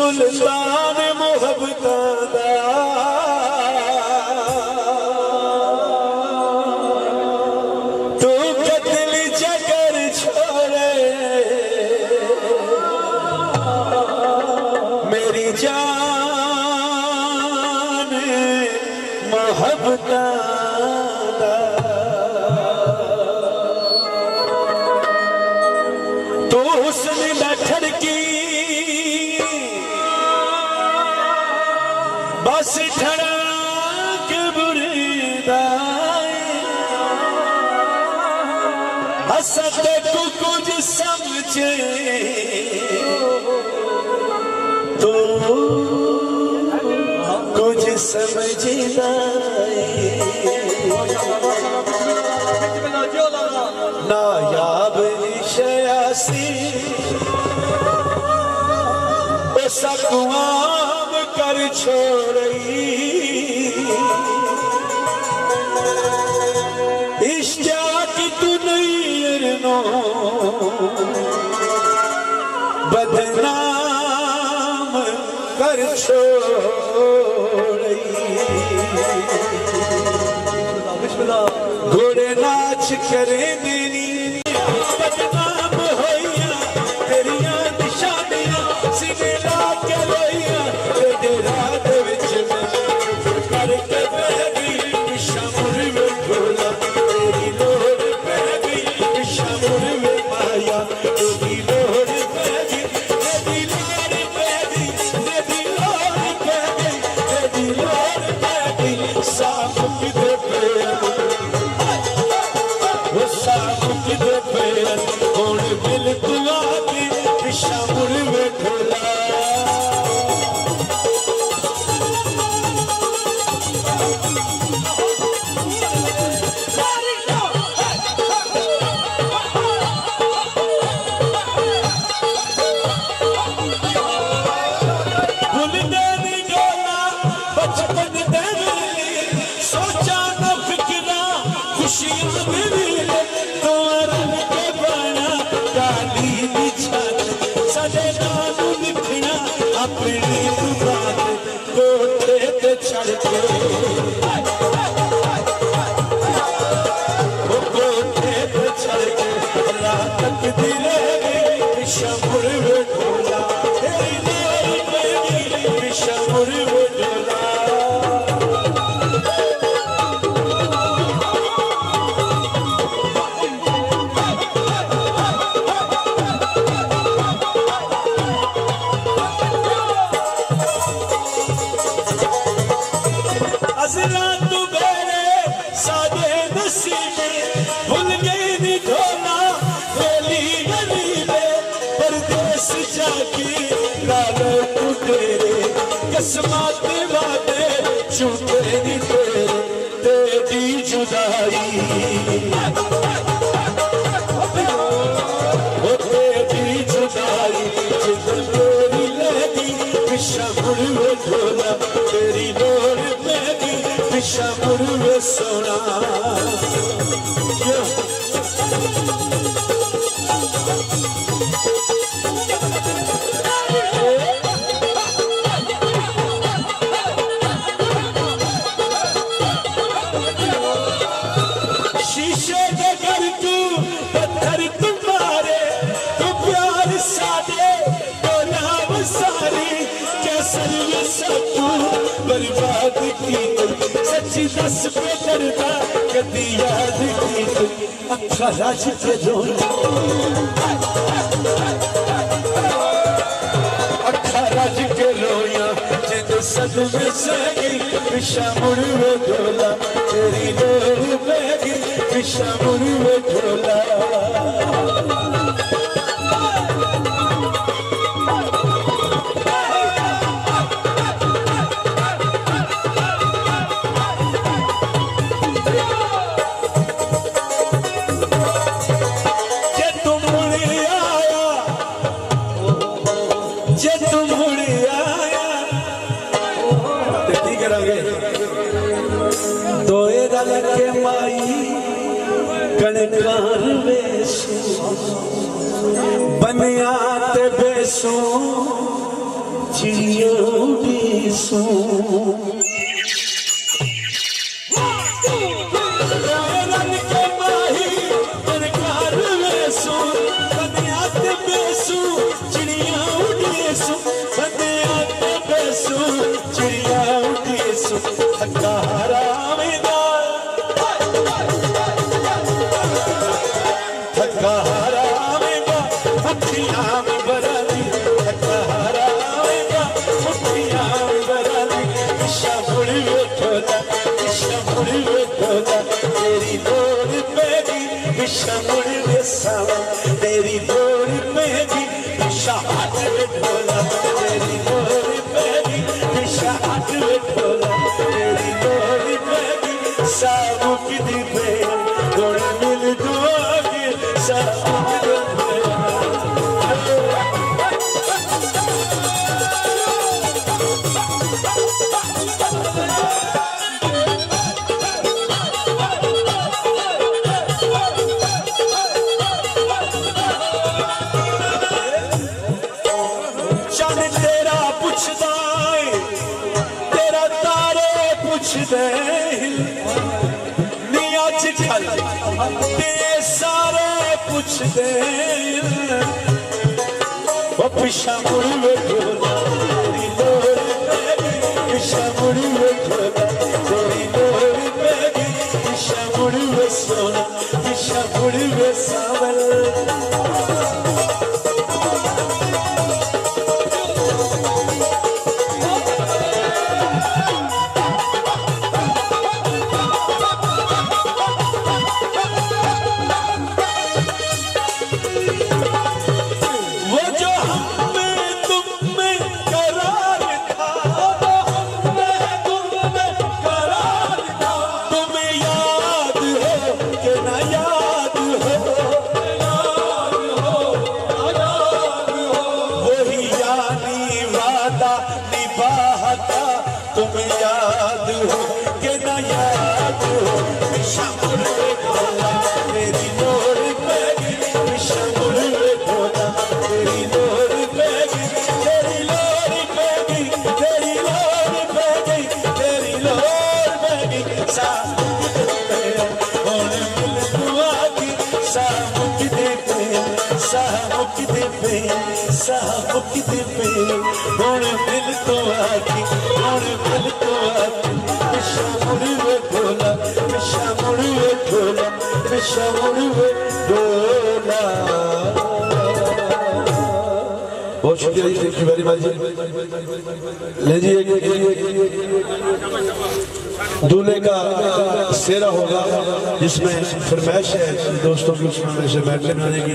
सुल्तान मोहब्बतां दा तू कतल जगर छोड़े मेरी जान मोहब्बतां दा तू हुस्न दा ठड़की बस ठड़क बुरदा हसद को कुछ समझे तो कुछ समझदा नायाब निशासी सकुआब कर छोड़ी इश्क़ तू नहीं नो बदनाम कर छोड़ी घोड़े नाच करे देनी बदनाम होइया तेरिया निशानियां सीने ला के लोइया तेरे रात विच में करके बैठी शमुर में ढोला तेरी लोड़ पै गई शमुर में माया तेरी लोड़ पै गई तेरी लोड़ पै गई तेरी लोड़ पै गई तेरी लोड़ पै गई साफ किधर पे वो साफ किधर पे कौन दिल तू आके शमुर में ढोला किस्मत वादे झूठे नी तेरे तेरी जुदाई वो तेरी जुदाई जिधर लोरी लगी शमुर में ढोला तेरी लोर लगी शमुर में सोना सच्ची दस पे दर्दा कदी याद की अखा रज के रोया अखा रज के रोया जिद सदमे सही पिछा मुड़ में ढोला तेरी लोर पैगी पिछा मुड़ में ढोला कणकार बेसो बनिया ते बेसो जी सू रन के माही सरकार वेसू बंदियात बेसू चिड़िया उड़ेसू बंदियात बेसू चिड़िया उड़ेसू थका हरावेगा थका हरावेगा मुठिया में बराली थका हरावेगा मुठिया में बराली दिशा मुड़ी बैठोदा तेरी लोड़ पेगी दिशा मुड़ी बेसावा तेरी लोड़ पेगी दिशा हाथ बैठोदा तेरी लोड़ पेगी दिशा हाथ बैठोदा तेरी लोड़ पेगी साबु की दीपे गोड़ मिल दोगे साबु की दीपे तेरा तारे पुछदे निया चिखल ते सारे पुछदे वो पिछा मुड़ी बैठोदा तेरी लोड़ पेगी पिछा मुड़ी बैठोदा तेरी लोड़ पेगी पिछा मुड़ी बेसोना पिछा मुड़ी बेसावल तुम याद हो कि न याद हो पिछा मुड़ बैठोदा तेरी लोड़ पेगी पिछा मुड़ बैठोदा तेरी लोड़ पेगी तेरी लोड़ पेगी तेरी लोड़ पेगी तेरी लोड़ पेगी सामुक दे हुण मिल दुआ की सामुक दे सामुक दे सामुक दे हुण मिल दुआ की हुण मिल दुआ की पिछा मुड़ बैठोदा पिछा मुड़ बैठोदा पिछा मुड़ बैठोदा। बहुत शुक्रिया जी, थैंक यू वेरी मच। ले जी दूल्हे का सेहरा होगा जिसमें फरमाइश है दोस्तों की उसमें से बैठने की